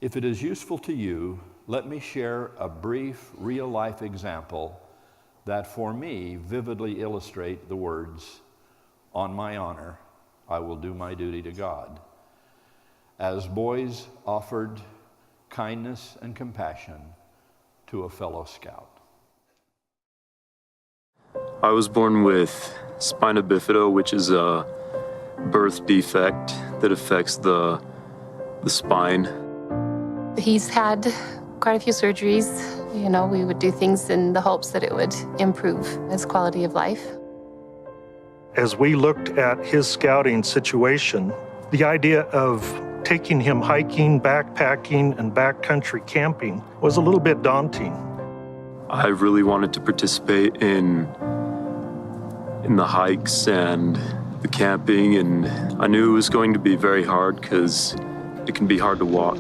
If it is useful to you, let me share a brief real-life example that for me vividly illustrate the words, "On my honor, I will do my duty to God," as boys offered kindness and compassion to a fellow scout. I was born with spina bifida, which is a birth defect that affects the spine. He's had quite a few surgeries. You know, we would do things in the hopes that it would improve his quality of life. As we looked at his scouting situation, the idea of taking him hiking, backpacking, and backcountry camping was a little bit daunting. I really wanted to participate in the hikes and the camping, and I knew it was going to be very hard because it can be hard to walk.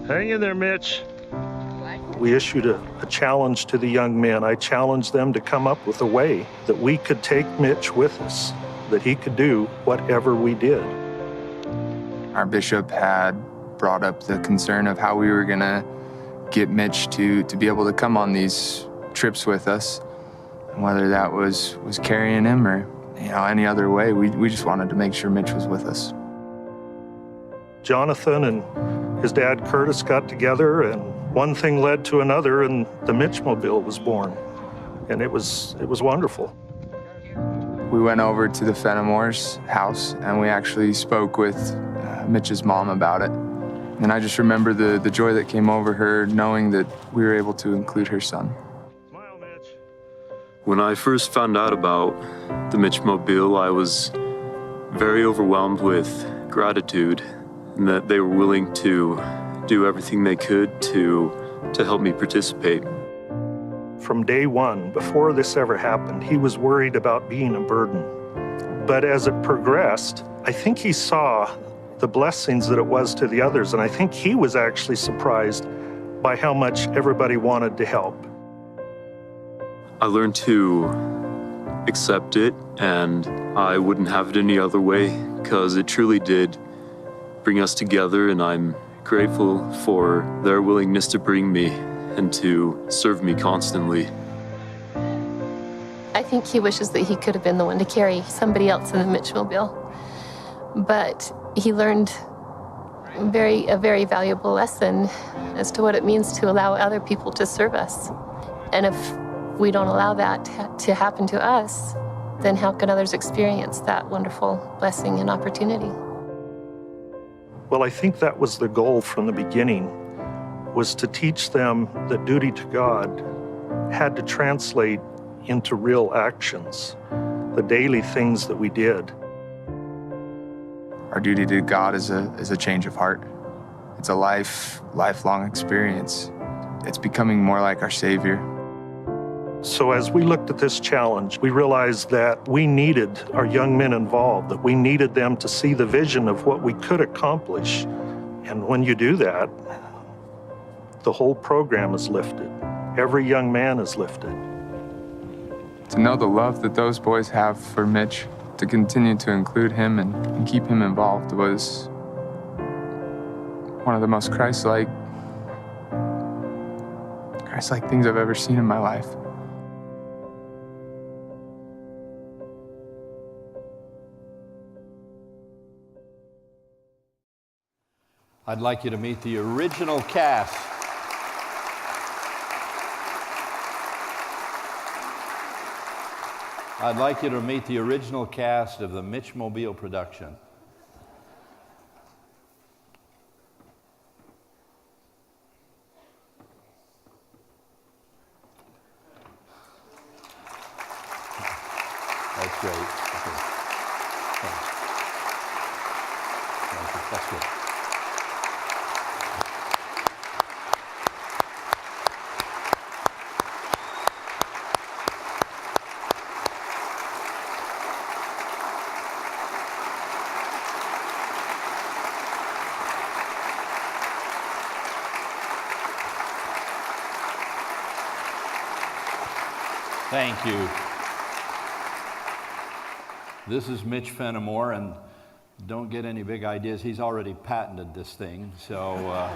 Hang in there, Mitch. We issued a challenge to the young men. I challenged them to come up with a way that we could take Mitch with us, that he could do whatever we did. Our bishop had brought up the concern of how we were going to get Mitch to be able to come on these trips with us, and whether that was carrying him or any other way. We just wanted to make sure Mitch was with us. Jonathan and his dad Curtis got together, and one thing led to another, and the Mitchmobile was born, and it was wonderful. We went over to the Fenimore's house, and we actually spoke with Mitch's mom about it. And I just remember the joy that came over her knowing that we were able to include her son. Smile, Mitch. When I first found out about the Mitchmobile, I was very overwhelmed with gratitude, and that they were willing to do everything they could to help me participate. From day one, before this ever happened, he was worried about being a burden. But as it progressed, I think he saw the blessings that it was to the others, and I think he was actually surprised by how much everybody wanted to help. I learned to accept it, and I wouldn't have it any other way, because it truly did bring us together, and I'm grateful for their willingness to bring me and to serve me constantly. I think he wishes that he could have been the one to carry somebody else in the Mitchmobile. But he learned a very valuable lesson as to what it means to allow other people to serve us. And if we don't allow that to happen to us, then how can others experience that wonderful blessing and opportunity? Well, I think that was the goal from the beginning, was to teach them that duty to God had to translate into real actions, the daily things that we did. Our duty to God is a change of heart. It's a lifelong experience. It's becoming more like our Savior. So as we looked at this challenge, we realized that we needed our young men involved, that we needed them to see the vision of what we could accomplish. And when you do that, the whole program is lifted. Every young man is lifted. To know the love that those boys have for Mitch, to continue to include him and keep him involved, was one of the most Christ-like things I've ever seen in my life. I'd like you to meet the original cast. I'd like you to meet the original cast of the Mitchmobile production. That's great. Okay. Thanks. Thank you. That's good. Thank you. This is Mitch Fenimore, and don't get any big ideas. He's already patented this thing, so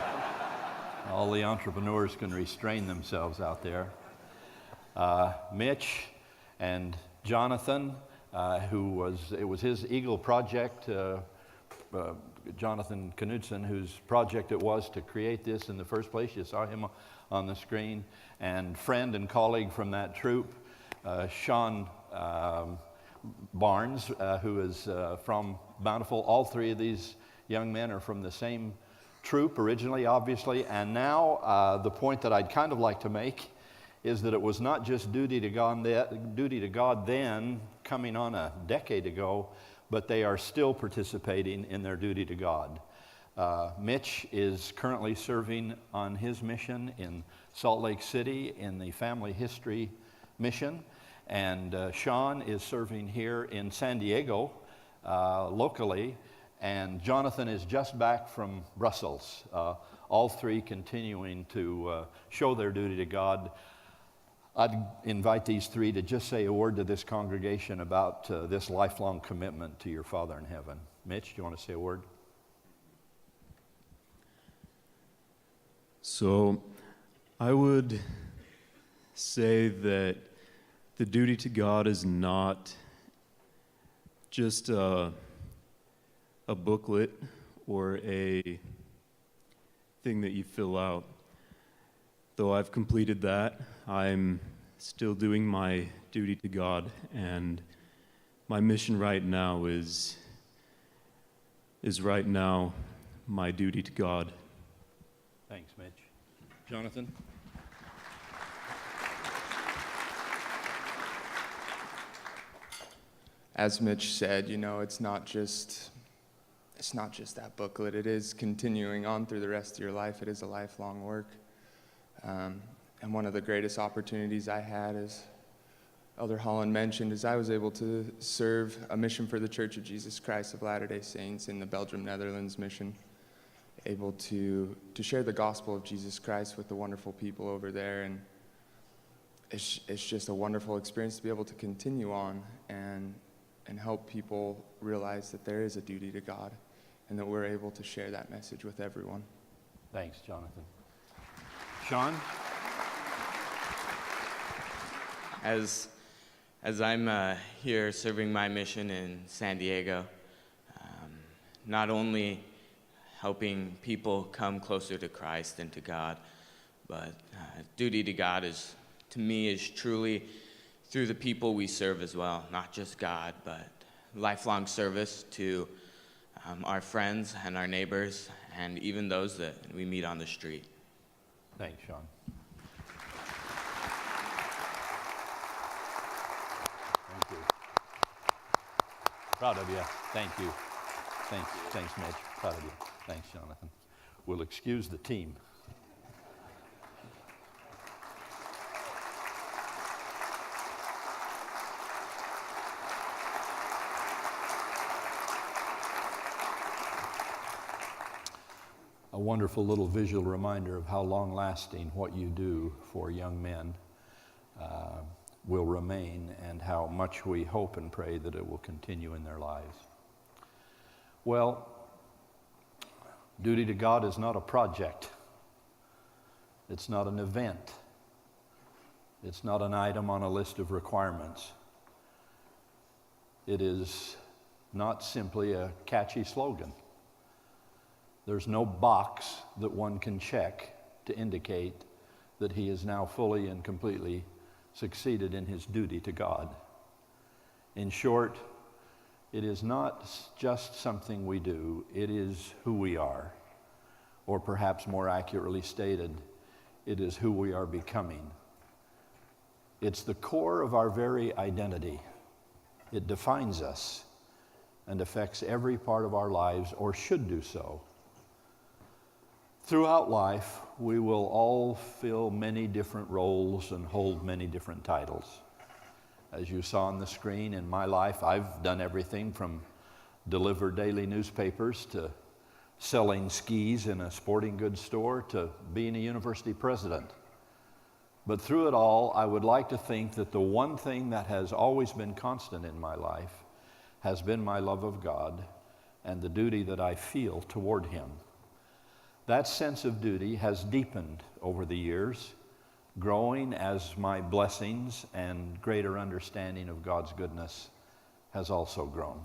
All the entrepreneurs can restrain themselves out there. Mitch and Jonathan, it was his Eagle project, Jonathan Knudsen, whose project it was to create this in the first place. You saw him on the screen. And friend and colleague from that troop, Sean Barnes, who is from Bountiful. All three of these young men are from the same troop originally, obviously. And now the point that I'd kind of like to make is that it was not just duty to God then, coming on a decade ago, but they are still participating in their duty to God. Mitch is currently serving on his mission in Salt Lake City in the Family History Mission, and Sean is serving here in San Diego locally, and Jonathan is just back from Brussels. All three continuing to show their duty to God. I'd invite these three to just say a word to this congregation about this lifelong commitment to your Father in heaven. Mitch, do you want to say a word? So, I would say that the duty to God is not just a booklet or a thing that you fill out. Though I've completed that, I'm still doing my duty to God, and my mission right now is right now my duty to God. Thanks, Mitch. Jonathan? As Mitch said, it's not just that booklet. It is continuing on through the rest of your life. It is a lifelong work. And one of the greatest opportunities I had, as Elder Holland mentioned, is I was able to serve a mission for the Church of Jesus Christ of Latter-day Saints in the Belgium, Netherlands mission, able to share the gospel of Jesus Christ with the wonderful people over there. And it's just a wonderful experience to be able to continue on and help people realize that there is a duty to God and that we're able to share that message with everyone. Thanks, Jonathan. Sean? As I'm here serving my mission in San Diego, not only helping people come closer to Christ and to God, but duty to God to me is truly through the people we serve as well, not just God, but lifelong service to our friends and our neighbors and even those that we meet on the street. Thanks, Sean. Thank you. Proud of you. Thank you. Thanks, Mitch. Proud of you. Thanks, Jonathan. We'll excuse the team. A wonderful little visual reminder of how long-lasting what you do for young men will remain, and how much we hope and pray that it will continue in their lives. Well, duty to God is not a project. It's not an event. It's not an item on a list of requirements. It is not simply a catchy slogan. There's no box that one can check to indicate that he is now fully and completely succeeded in his duty to God. In short, it is not just something we do, it is who we are. Or perhaps more accurately stated, it is who we are becoming. It's the core of our very identity. It defines us and affects every part of our lives, or should do so. Throughout life, we will all fill many different roles and hold many different titles. As you saw on the screen, in my life, I've done everything from deliver daily newspapers to selling skis in a sporting goods store to being a university president. But through it all, I would like to think that the one thing that has always been constant in my life has been my love of God and the duty that I feel toward Him. That sense of duty has deepened over the years, growing as my blessings and greater understanding of God's goodness has also grown.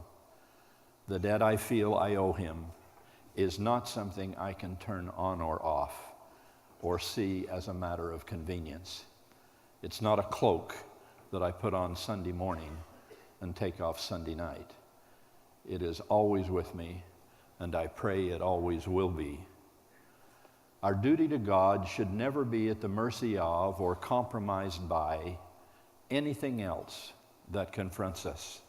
The debt I feel I owe him is not something I can turn on or off or see as a matter of convenience. It's not a cloak that I put on Sunday morning and take off Sunday night. It is always with me, and I pray it always will be. Our duty to God should never be at the mercy of or compromised by anything else that confronts us.